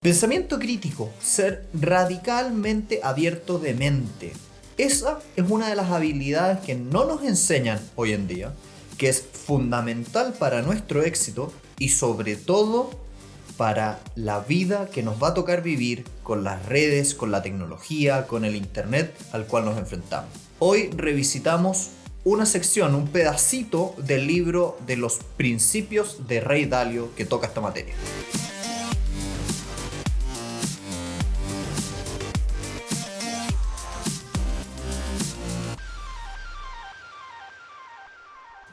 Pensamiento crítico, ser radicalmente abierto de mente. Esa es una de las habilidades que no nos enseñan hoy en día, que es fundamental para nuestro éxito y sobre todo para la vida que nos va a tocar vivir con las redes, con la tecnología, con el internet al cual nos enfrentamos. Hoy revisitamos una sección, un pedacito del libro de los principios de Ray Dalio que toca esta materia.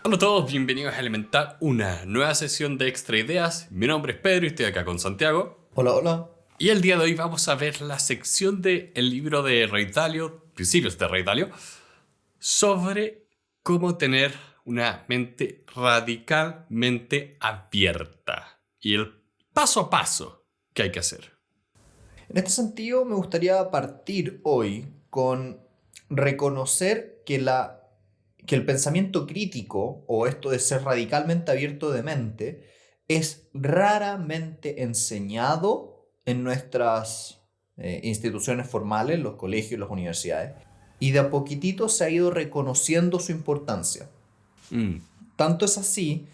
Hola a todos, bienvenidos a Elemental, una nueva sesión de Extra Ideas. Mi nombre es Pedro y estoy acá con Santiago. Hola, hola. Y el día de hoy vamos a ver la sección del libro de Ray Dalio, Principios de Ray Dalio, sobre cómo tener una mente radicalmente abierta y el paso a paso que hay que hacer. En este sentido, me gustaría partir hoy con reconocer que el pensamiento crítico, o esto de ser radicalmente abierto de mente, es raramente enseñado en nuestras instituciones formales, los colegios, las universidades, y de a poquitito se ha ido reconociendo su importancia. Tanto es así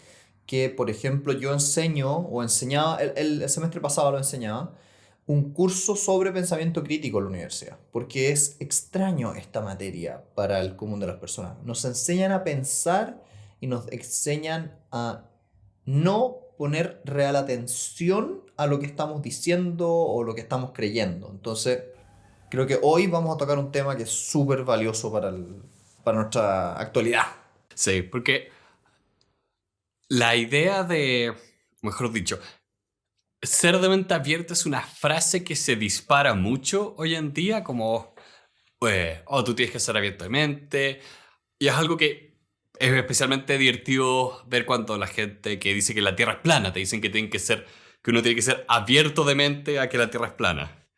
que, por ejemplo, yo enseño o enseñaba, el semestre pasado lo enseñaba, un curso sobre pensamiento crítico en la universidad, porque es extraño esta materia para el común de las personas. Nos enseñan a pensar y nos enseñan a no poner real atención a lo que estamos diciendo o lo que estamos creyendo. Entonces, creo que hoy vamos a tocar un tema que es súper valioso para nuestra actualidad. Sí, porque la idea de, mejor dicho, ser de mente abierta es una frase que se dispara mucho hoy en día, como, tú tienes que ser abierto de mente, y es algo que es especialmente divertido ver cuando la gente que dice que la Tierra es plana, te dicen que uno tiene que ser abierto de mente a que la Tierra es plana.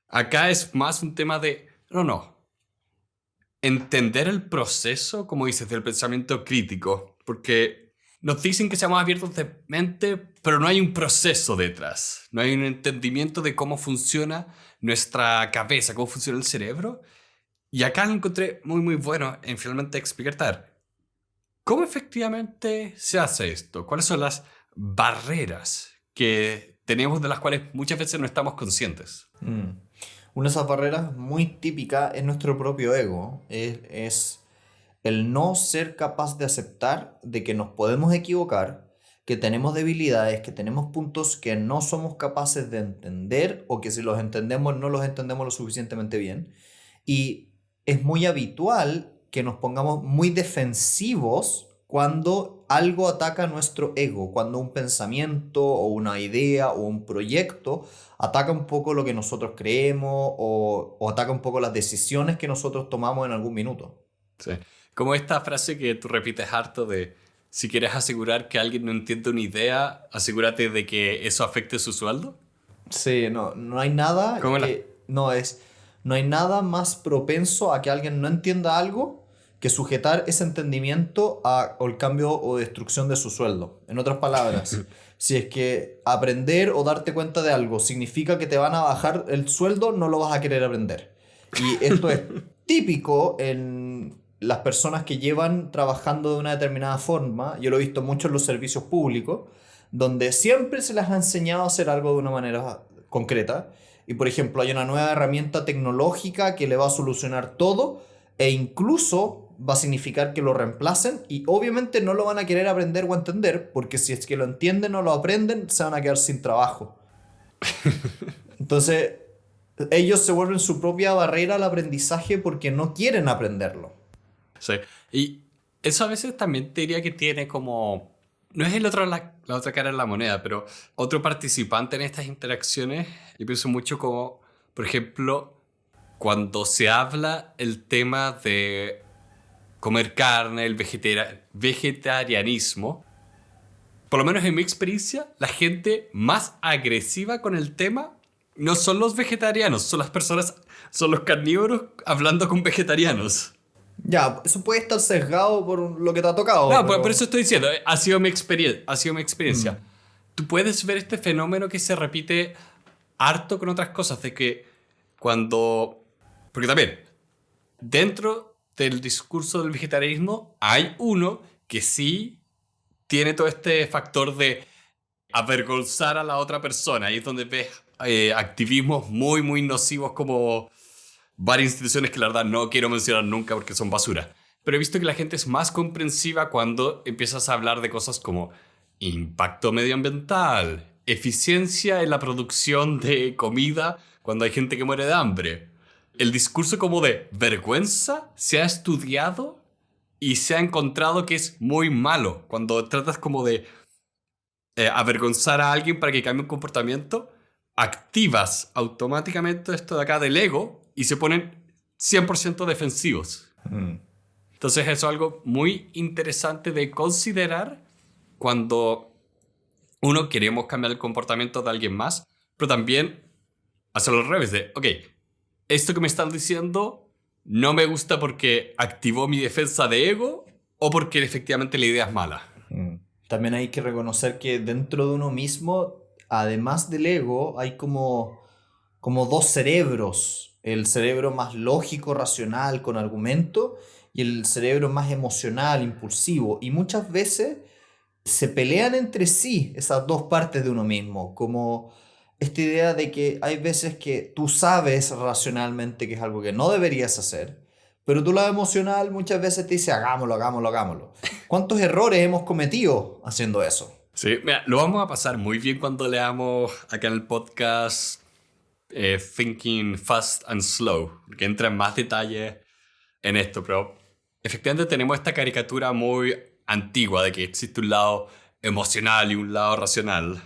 Acá es más un tema de, no, entender el proceso, como dices, del pensamiento crítico, porque nos dicen que seamos abiertos de mente, pero no hay un proceso detrás. No hay un entendimiento de cómo funciona nuestra cabeza, cómo funciona el cerebro. Y acá lo encontré muy bueno en finalmente explicar cómo efectivamente se hace esto. ¿Cuáles son las barreras que tenemos de las cuales muchas veces no estamos conscientes? Una de esas barreras muy típicas es nuestro propio ego. Es el no ser capaz de aceptar de que nos podemos equivocar, que tenemos debilidades, que tenemos puntos que no somos capaces de entender o que si los entendemos no los entendemos lo suficientemente bien. Y es muy habitual que nos pongamos muy defensivos cuando algo ataca nuestro ego, cuando un pensamiento o una idea o un proyecto ataca un poco lo que nosotros creemos o ataca un poco las decisiones que nosotros tomamos en algún minuto. Sí. Como esta frase que tú repites harto de si quieres asegurar que alguien no entiende una idea, asegúrate de que eso afecte su sueldo. Sí, no hay nada ¿Cómo no hay nada más propenso a que alguien no entienda algo que sujetar ese entendimiento al cambio o destrucción de su sueldo. En otras palabras, si es que aprender o darte cuenta de algo significa que te van a bajar el sueldo, no lo vas a querer aprender. Y esto es típico en las personas que llevan trabajando de una determinada forma. Yo lo he visto mucho en los servicios públicos, donde siempre se les ha enseñado a hacer algo de una manera concreta. Y por ejemplo, hay una nueva herramienta tecnológica que le va a solucionar todo e incluso va a significar que lo reemplacen y obviamente no lo van a querer aprender o entender, porque si es que lo entienden o lo aprenden, se van a quedar sin trabajo. Entonces, ellos se vuelven su propia barrera al aprendizaje porque no quieren aprenderlo. Sí. Y eso a veces también te diría que tiene como... No es la otra cara de la moneda, pero otro participante en estas interacciones, yo pienso mucho como, por ejemplo, cuando se habla el tema de comer carne, el vegetarianismo, por lo menos en mi experiencia, la gente más agresiva con el tema no son los vegetarianos, son los carnívoros hablando con vegetarianos. Ya, eso puede estar sesgado por lo que te ha tocado. No, pero... por eso estoy diciendo, ha sido mi experiencia. Tú puedes ver este fenómeno que se repite harto con otras cosas, de que cuando... Porque también, dentro del discurso del vegetarianismo, hay uno que sí tiene todo este factor de avergonzar a la otra persona. Ahí es donde ves activismos muy, muy nocivos como varias instituciones que la verdad no quiero mencionar nunca porque son basura. Pero he visto que la gente es más comprensiva cuando empiezas a hablar de cosas como impacto medioambiental, eficiencia en la producción de comida cuando hay gente que muere de hambre. El discurso como de vergüenza se ha estudiado y se ha encontrado que es muy malo. Cuando tratas como de avergonzar a alguien para que cambie un comportamiento, activas automáticamente esto de acá del ego y se ponen 100% defensivos. Entonces eso es algo muy interesante de considerar cuando uno queremos cambiar el comportamiento de alguien más, pero también hacerlo al revés de, ok, esto que me están diciendo no me gusta porque activó mi defensa de ego o porque efectivamente la idea es mala. También hay que reconocer que dentro de uno mismo, además del ego, hay como dos cerebros. El cerebro más lógico, racional, con argumento, y el cerebro más emocional, impulsivo. Y muchas veces se pelean entre sí esas dos partes de uno mismo. Como esta idea de que hay veces que tú sabes racionalmente que es algo que no deberías hacer, pero tu lado emocional muchas veces te dice hagámoslo, hagámoslo, hagámoslo. ¿Cuántos errores hemos cometido haciendo eso? Sí, mira, lo vamos a pasar muy bien cuando leamos acá en el podcast Thinking Fast and Slow, que entra en más detalle en esto, pero efectivamente tenemos esta caricatura muy antigua de que existe un lado emocional y un lado racional.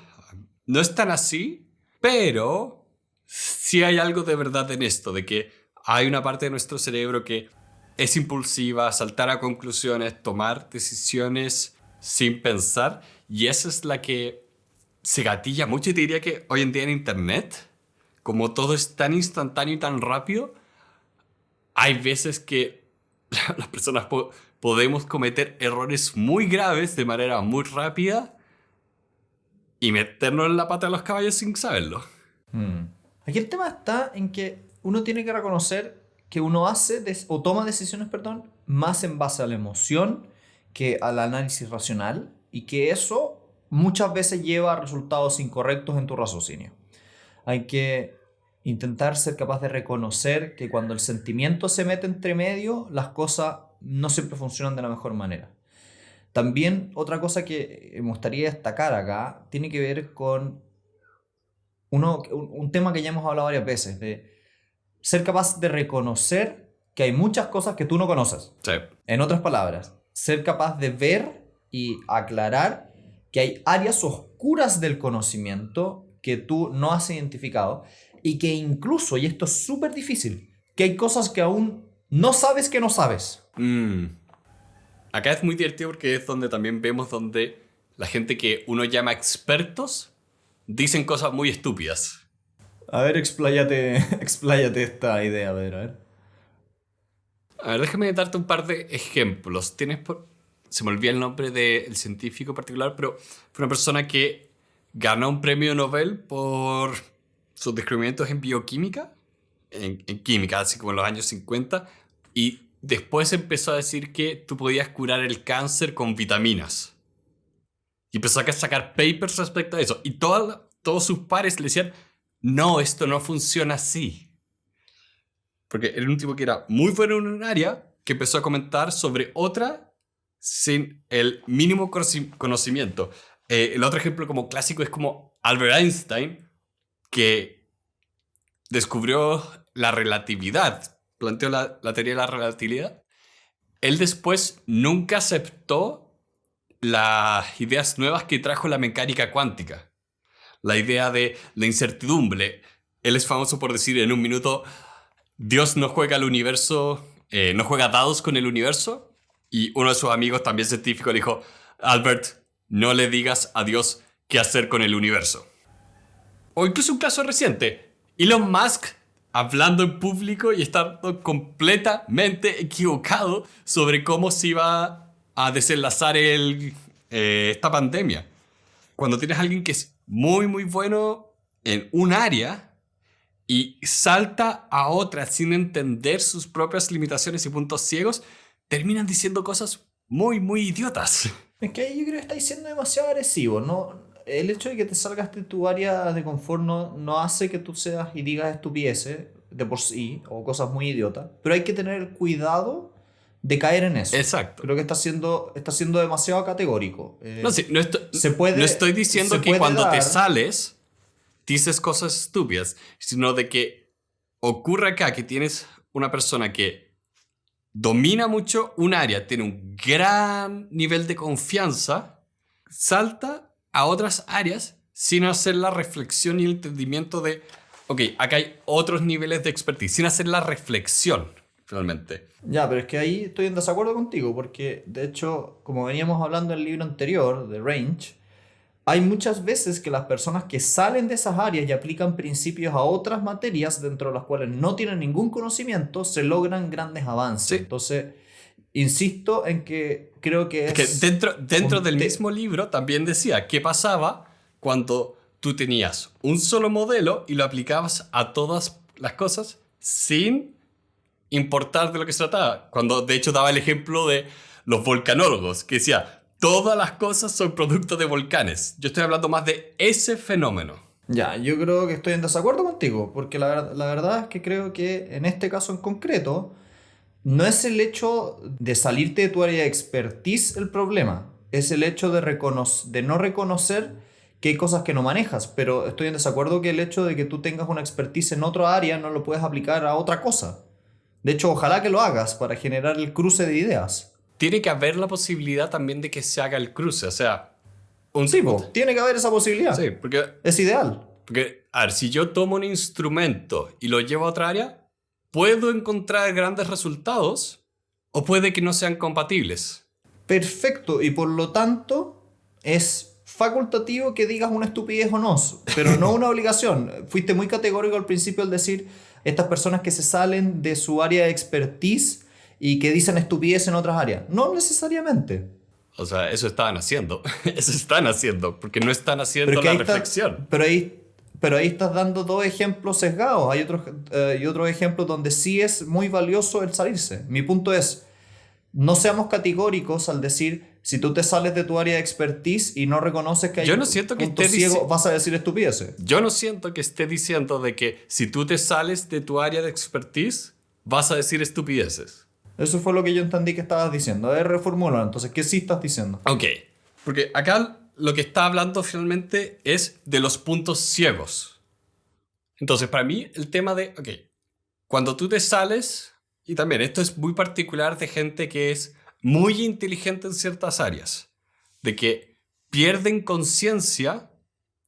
No es tan así, pero sí hay algo de verdad en esto, de que hay una parte de nuestro cerebro que es impulsiva, saltar a conclusiones, tomar decisiones sin pensar, y esa es la que se gatilla mucho. Y te diría que hoy en día en Internet, como todo es tan instantáneo y tan rápido, hay veces que las personas podemos cometer errores muy graves de manera muy rápida y meternos en la pata de los caballos sin saberlo. Aquí el tema está en que uno tiene que reconocer que uno hace o toma decisiones, perdón, más en base a la emoción que al análisis racional, y que eso muchas veces lleva a resultados incorrectos en tu raciocinio. Hay que intentar ser capaz de reconocer que cuando el sentimiento se mete entre medio, las cosas no siempre funcionan de la mejor manera. También otra cosa que me gustaría destacar acá tiene que ver con un tema que ya hemos hablado varias veces, de ser capaz de reconocer que hay muchas cosas que tú no conoces. Sí. En otras palabras, ser capaz de ver y aclarar que hay áreas oscuras del conocimiento que tú no has identificado, y que incluso, y esto es súper difícil, que hay cosas que aún no sabes que no sabes. Acá es muy divertido porque es donde también vemos donde la gente que uno llama expertos dicen cosas muy estúpidas. A ver, expláyate esta idea, Pedro, a ver. A ver, déjame darte un par de ejemplos. Se me olvida el nombre del científico particular, pero fue una persona que ganó un premio Nobel por sus descubrimientos en bioquímica, en química, así como en los años 50, y después empezó a decir que tú podías curar el cáncer con vitaminas. Y empezó a sacar papers respecto a eso. Y todos sus pares le decían, no, esto no funciona así. Porque era un tipo que era muy bueno en un área, que empezó a comentar sobre otra sin el mínimo conocimiento. El otro ejemplo como clásico es como Albert Einstein, que descubrió la relatividad, planteó la teoría de la relatividad. Él después nunca aceptó las ideas nuevas que trajo la mecánica cuántica. La idea de la incertidumbre. Él es famoso por decir en un minuto, Dios no juega al universo, no juega dados con el universo. Y uno de sus amigos, también científico, le dijo, Albert, no le digas a Dios qué hacer con el universo. O incluso un caso reciente, Elon Musk hablando en público y estando completamente equivocado sobre cómo se iba a desenlazar esta pandemia. Cuando tienes a alguien que es muy, muy bueno en un área, y salta a otras sin entender sus propias limitaciones y puntos ciegos, terminan diciendo cosas muy, muy idiotas. Es que ahí yo creo que estáis siendo demasiado agresivo, ¿no? El hecho de que te salgas de tu área de confort no hace que tú seas y digas estupideces de por sí o cosas muy idiotas, pero hay que tener cuidado de caer en eso. Exacto. Creo que está siendo demasiado categórico. No, sí, Se puede, no estoy diciendo se que puede cuando te dar- sales dices cosas estúpidas, sino de que ocurre acá que tienes una persona que domina mucho un área, tiene un gran nivel de confianza, salta a otras áreas sin hacer la reflexión y el entendimiento de, ok, acá hay otros niveles de expertise, sin hacer la reflexión, finalmente. Ya, pero es que ahí estoy en desacuerdo contigo, porque de hecho, como veníamos hablando en el libro anterior, de Range, hay muchas veces que las personas que salen de esas áreas y aplican principios a otras materias dentro de las cuales no tienen ningún conocimiento, se logran grandes avances. Sí. Entonces, insisto en que creo que Es que dentro un del te- mismo libro también decía qué pasaba cuando tú tenías un solo modelo y lo aplicabas a todas las cosas sin importar de lo que se trataba. Cuando de hecho daba el ejemplo de los volcanólogos, que decía, todas las cosas son producto de volcanes. Yo estoy hablando más de ese fenómeno. Ya, yo creo que estoy en desacuerdo contigo, porque la verdad es que creo que en este caso en concreto, no es el hecho de salirte de tu área de expertise el problema, es el hecho de no reconocer que hay cosas que no manejas, pero estoy en desacuerdo que el hecho de que tú tengas una expertise en otra área no lo puedes aplicar a otra cosa. De hecho, ojalá que lo hagas para generar el cruce de ideas. Tiene que haber la posibilidad también de que se haga el cruce, o sea, Sí, tiene que haber esa posibilidad. sí, Es ideal. porque, a ver, si yo tomo un instrumento y lo llevo a otra área, puedo encontrar grandes resultados o puede que no sean compatibles. Perfecto, y por lo tanto es facultativo que digas una estupidez o no, pero no una obligación. Fuiste muy categórico al principio al decir estas personas que se salen de su área de expertise y que dicen estupidez en otras áreas. No necesariamente. O sea, eso estaban haciendo. Eso están haciendo, porque no están haciendo Pero, que la ahí está- reflexión. pero ahí estás dando dos ejemplos sesgados. Hay otros ejemplos donde sí es muy valioso el salirse. Mi punto es, no seamos categóricos al decir, si tú te sales de tu área de expertise y no reconoces que hay Yo no siento que puntos esté ciegos, dici- vas a decir estupideces. Yo no siento que esté diciendo de que si tú te sales de tu área de expertise, vas a decir estupideces. Eso fue lo que yo entendí que estabas diciendo. A ver, reformula. Entonces, ¿qué sí estás diciendo? Ok, porque acá lo que está hablando finalmente es de los puntos ciegos. Entonces, para mí, el tema de, ok, cuando tú te sales, y también esto es muy particular de gente que es muy inteligente en ciertas áreas, de que pierden conciencia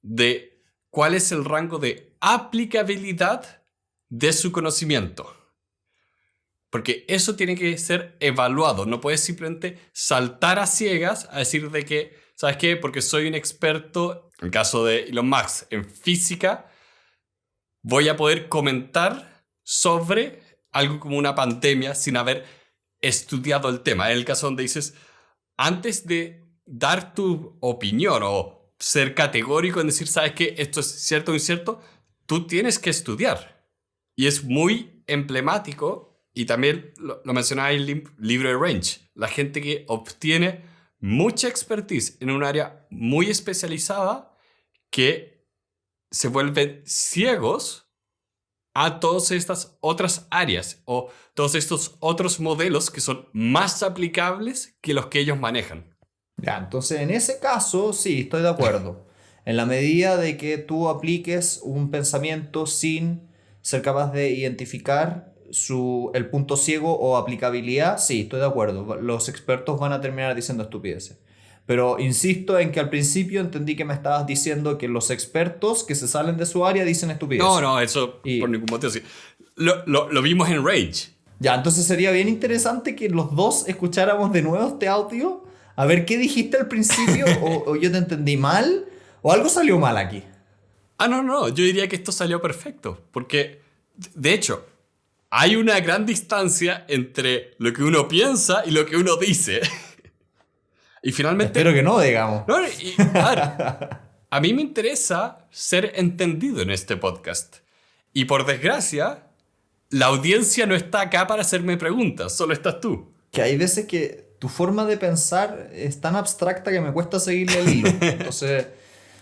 de cuál es el rango de aplicabilidad de su conocimiento. Porque eso tiene que ser evaluado. No puedes simplemente saltar a ciegas a decir de que, ¿sabes qué? Porque soy un experto, en el caso de Elon Musk, en física, voy a poder comentar sobre algo como una pandemia sin haber estudiado el tema. En el caso donde dices, antes de dar tu opinión o ser categórico en decir, ¿sabes qué? Esto es cierto o incierto, tú tienes que estudiar. Y es muy emblemático, y también lo mencionaba en el libro de Range, la gente que obtiene mucha expertise en un área muy especializada que se vuelven ciegos a todas estas otras áreas o todos estos otros modelos que son más aplicables que los que ellos manejan. Ya, entonces en ese caso, sí, estoy de acuerdo. En la medida de que tú apliques un pensamiento sin ser capaz de identificar el punto ciego o aplicabilidad, sí, estoy de acuerdo. Los expertos van a terminar diciendo estupideces. Pero insisto en que al principio entendí que me estabas diciendo que los expertos que se salen de su área dicen estupideces. No, eso Y- por ningún motivo. Sí. Lo vimos en Rage. Ya, entonces sería bien interesante que los dos escucháramos de nuevo este audio, a ver qué dijiste al principio, o yo te entendí mal, o algo salió mal aquí. No, yo diría que esto salió perfecto, porque de hecho hay una gran distancia entre lo que uno piensa y lo que uno dice. Y finalmente... Espero que no, digamos. No, a ver, a mí me interesa ser entendido en este podcast. Y por desgracia, la audiencia no está acá para hacerme preguntas, solo estás tú. Que hay veces que tu forma de pensar es tan abstracta que me cuesta seguirle el hilo. Entonces,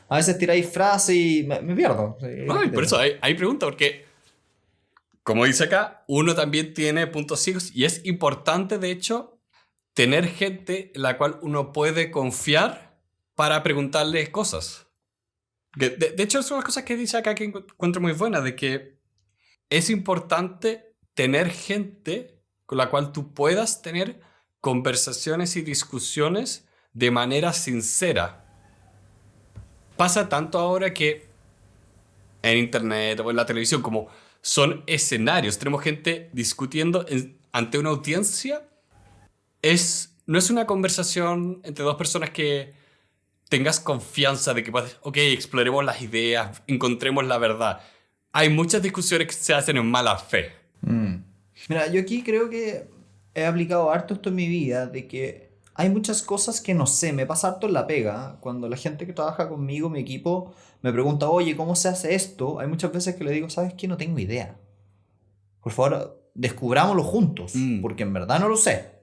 a veces tiráis frases y me pierdo. Sí, No, y por eso hay preguntas, porque, como dice acá, uno también tiene puntos ciegos y es importante, de hecho, tener gente en la cual uno puede confiar para preguntarles cosas. De hecho, son las cosas que dice acá que encuentro muy buenas, de que es importante tener gente con la cual tú puedas tener conversaciones y discusiones de manera sincera. Pasa tanto ahora que en internet o en la televisión, como son escenarios, tenemos gente discutiendo ante una audiencia, no es una conversación entre dos personas que tengas confianza de que puedes, ok, exploremos las ideas, encontremos la verdad. Hay muchas discusiones que se hacen en mala fe. Mira, yo aquí creo que he aplicado harto esto en mi vida, de que hay muchas cosas que no sé, me pasa harto en la pega. Cuando la gente que trabaja conmigo, mi equipo, me pregunta, oye, ¿cómo se hace esto? Hay muchas veces que le digo, ¿sabes qué? No tengo idea. Por favor, descubrámoslo juntos, porque en verdad no lo sé.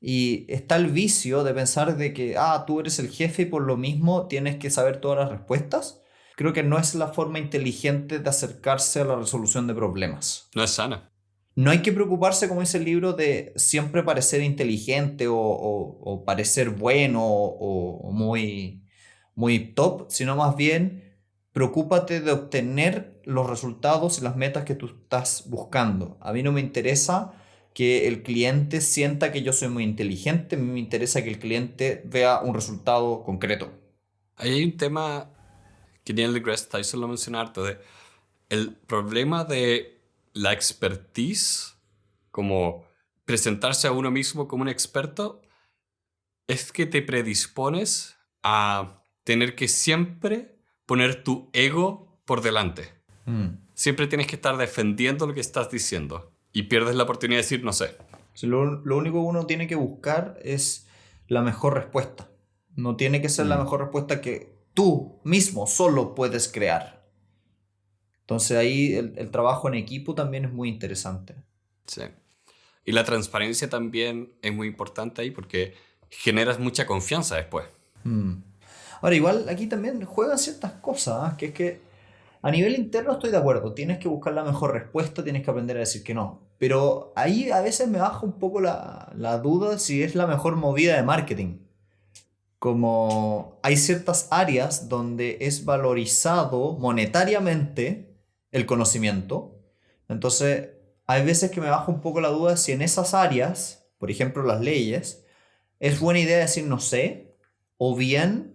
Y está el vicio de pensar de que, tú eres el jefe y por lo mismo tienes que saber todas las respuestas. Creo que no es la forma inteligente de acercarse a la resolución de problemas. No es sana. No hay que preocuparse, como dice el libro, de siempre parecer inteligente o parecer bueno o muy, muy top, sino más bien preocúpate de obtener los resultados y las metas que tú estás buscando. A mí no me interesa que el cliente sienta que yo soy muy inteligente, a mí me interesa que el cliente vea un resultado concreto. Ahí hay un tema que Neil deGrasse Tyson lo menciona harto, de el problema de la expertise, como presentarse a uno mismo como un experto, es que te predispones a tener que siempre poner tu ego por delante. Siempre tienes que estar defendiendo lo que estás diciendo y pierdes la oportunidad de decir, no sé. Lo único que uno tiene que buscar es la mejor respuesta. No tiene que ser la mejor respuesta que tú mismo solo puedes crear. Entonces ahí el trabajo en equipo también es muy interesante. Sí. Y la transparencia también es muy importante ahí porque generas mucha confianza después. Ahora, igual aquí también juegan ciertas cosas, que es que a nivel interno estoy de acuerdo, tienes que buscar la mejor respuesta, tienes que aprender a decir que no. Pero ahí a veces me baja un poco la duda si es la mejor movida de marketing. Como hay ciertas áreas donde es valorizado monetariamente el conocimiento. Entonces, hay veces que me baja un poco la duda si en esas áreas, por ejemplo las leyes, es buena idea decir no sé, o bien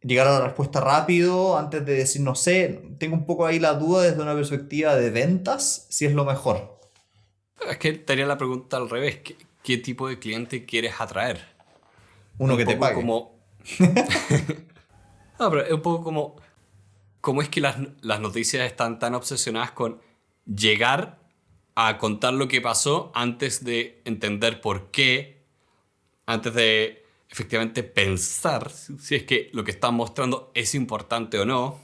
llegar a la respuesta rápido antes de decir no sé. Tengo un poco ahí la duda desde una perspectiva de ventas, si es lo mejor. Es que tenía la pregunta al revés. ¿Qué tipo de cliente quieres atraer? Uno Un que te poco pague. como... No, pero es un poco como... ¿Cómo es que las noticias están tan obsesionadas con llegar a contar lo que pasó antes de entender por qué, antes de efectivamente pensar si es que lo que están mostrando es importante o no?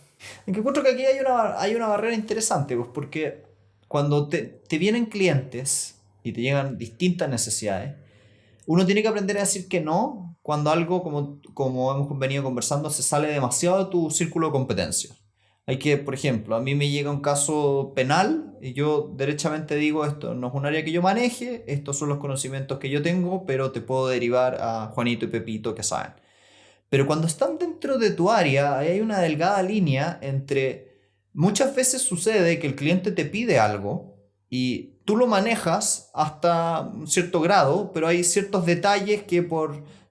En que encuentro que aquí hay una barrera interesante, pues porque cuando te vienen clientes y te llegan distintas necesidades, uno tiene que aprender a decir que no cuando algo, como hemos venido conversando, se sale demasiado de tu círculo de competencia. Hay que, por ejemplo, a mí me llega un caso penal y yo derechamente digo, esto no es un área que yo maneje, estos son los conocimientos que yo tengo, pero te puedo derivar a Juanito y Pepito que saben. Pero cuando están dentro de tu área, ahí hay una delgada línea entre... Muchas veces sucede que el cliente te pide algo y tú lo manejas hasta un cierto grado, pero hay ciertos detalles que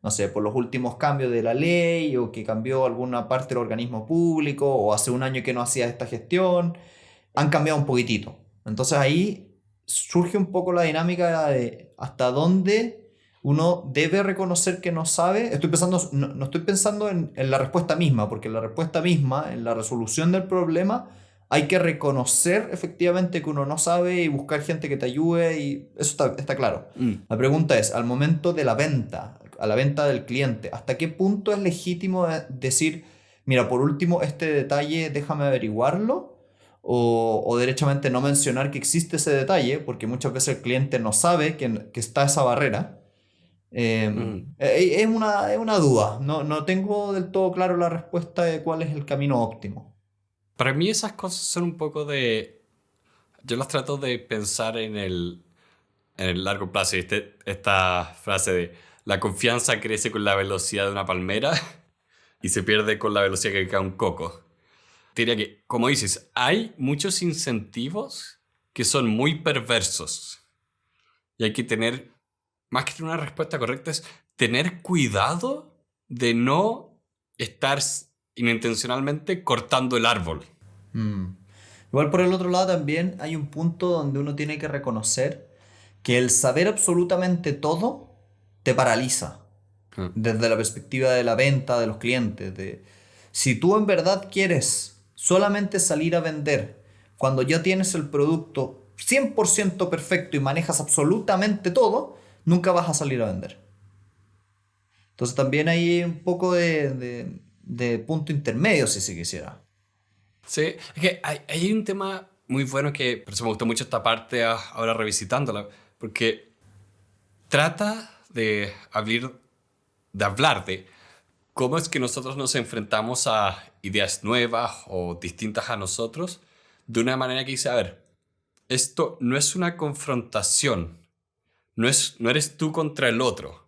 no sé, por los últimos cambios de la ley o que cambió alguna parte del organismo público o hace un año que no hacías esta gestión, han cambiado un poquitito. Entonces ahí surge un poco la dinámica de hasta dónde uno debe reconocer que no sabe. No estoy pensando en la respuesta misma, porque en la respuesta misma, en la resolución del problema, hay que reconocer efectivamente que uno no sabe y buscar gente que te ayude y eso está claro. La pregunta es, al momento de la venta, a la venta del cliente, ¿hasta qué punto es legítimo decir, mira, por último, este detalle déjame averiguarlo? o derechamente no mencionar que existe ese detalle, porque muchas veces el cliente no sabe que está esa barrera. Es una duda, no tengo del todo claro la respuesta de cuál es el camino óptimo. Para mí esas cosas son un poco de... Yo las trato de pensar en el largo plazo. Y esta frase de la confianza crece con la velocidad de una palmera y se pierde con la velocidad que cae un coco. Diría que, como dices, hay muchos incentivos que son muy perversos. Y hay que tener, más que tener una respuesta correcta, es tener cuidado de no estar inintencionalmente cortando el árbol. Igual por el otro lado también hay un punto donde uno tiene que reconocer que el saber absolutamente todo te paraliza. Desde la perspectiva de la venta, de los clientes. Si tú en verdad quieres solamente salir a vender cuando ya tienes el producto 100% perfecto y manejas absolutamente todo, nunca vas a salir a vender. Entonces también hay un poco de punto intermedio, si se quisiera. Sí, es que hay un tema muy bueno que por eso me gustó mucho esta parte ahora revisitándola, porque trata de hablar de cómo es que nosotros nos enfrentamos a ideas nuevas o distintas a nosotros de una manera que dice, a ver, esto no es una confrontación, no eres tú contra el otro.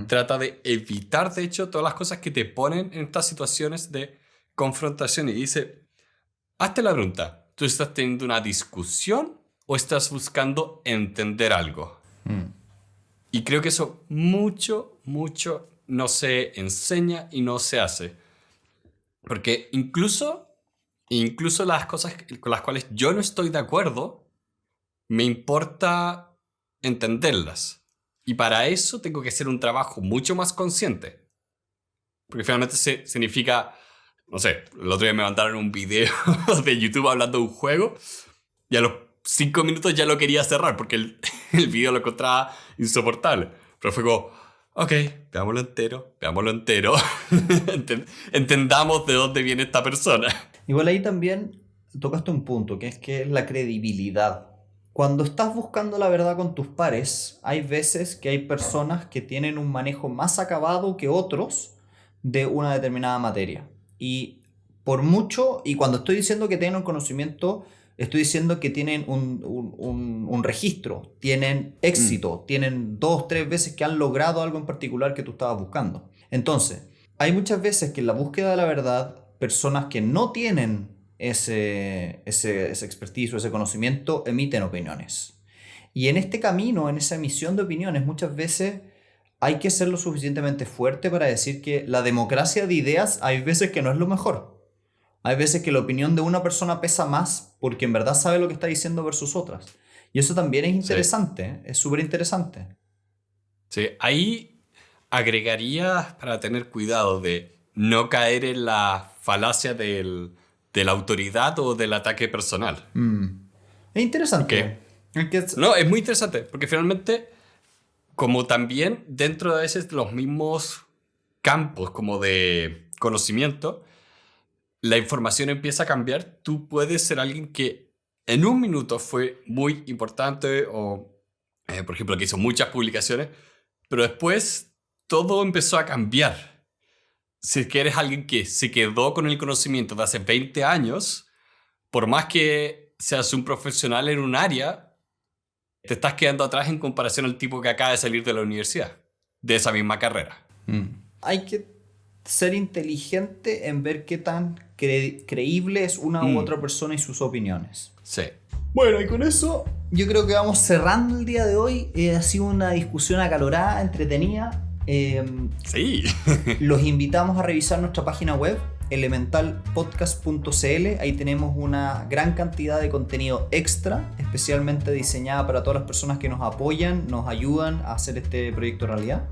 Trata de evitar, de hecho, todas las cosas que te ponen en estas situaciones de confrontación y dice, hazte la pregunta, ¿tú estás teniendo una discusión o estás buscando entender algo? Y creo que eso mucho no se enseña y no se hace. Porque incluso las cosas con las cuales yo no estoy de acuerdo, me importa entenderlas. Y para eso tengo que hacer un trabajo mucho más consciente. Porque finalmente significa, no sé, el otro día me mandaron un video de YouTube hablando de un juego y a los 5 minutos ya lo quería cerrar porque el video lo encontraba insoportable. Pero fue como, ok, veámoslo entero. Entendamos de dónde viene esta persona. Igual ahí también tocaste un punto, que es la credibilidad. Cuando estás buscando la verdad con tus pares, hay veces que hay personas que tienen un manejo más acabado que otros de una determinada materia. Y por mucho, y cuando estoy diciendo que tienen un conocimiento, estoy diciendo que tienen un registro, tienen éxito, tienen 2, 3 veces que han logrado algo en particular que tú estabas buscando. Entonces, hay muchas veces que en la búsqueda de la verdad, personas que no tienen ese expertise o ese conocimiento emiten opiniones. Y en este camino, en esa emisión de opiniones, muchas veces hay que ser lo suficientemente fuerte para decir que la democracia de ideas hay veces que no es lo mejor. Hay veces que la opinión de una persona pesa más porque en verdad sabe lo que está diciendo versus otras. Y eso también es interesante, es súper interesante. Sí, ahí agregaría para tener cuidado de no caer en la falacia de la autoridad o del ataque personal. Es interesante. No, es muy interesante porque finalmente, como también dentro de veces los mismos campos como de conocimiento, la información empieza a cambiar. Tú puedes ser alguien que en un minuto fue muy importante o, por ejemplo, que hizo muchas publicaciones, pero después todo empezó a cambiar. Si es que eres alguien que se quedó con el conocimiento de hace 20 años, por más que seas un profesional en un área, te estás quedando atrás en comparación al tipo que acaba de salir de la universidad, de esa misma carrera. Hay que ser inteligente en ver qué tan creíble es una u otra persona y sus opiniones. Sí. Bueno, y con eso yo creo que vamos cerrando el día de hoy. Ha sido una discusión acalorada, entretenida. Sí. Los invitamos a revisar nuestra página web, elementalpodcast.cl. Ahí tenemos una gran cantidad de contenido extra, especialmente diseñada para todas las personas que nos apoyan, nos ayudan a hacer este proyecto realidad.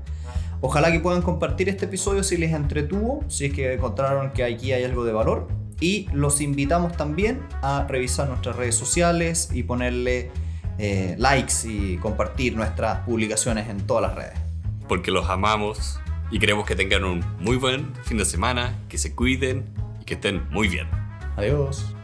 Ojalá que puedan compartir este episodio si les entretuvo, si es que encontraron que aquí hay algo de valor. Y los invitamos también a revisar nuestras redes sociales y ponerle likes y compartir nuestras publicaciones en todas las redes. Porque los amamos y queremos que tengan un muy buen fin de semana, que se cuiden y que estén muy bien. Adiós.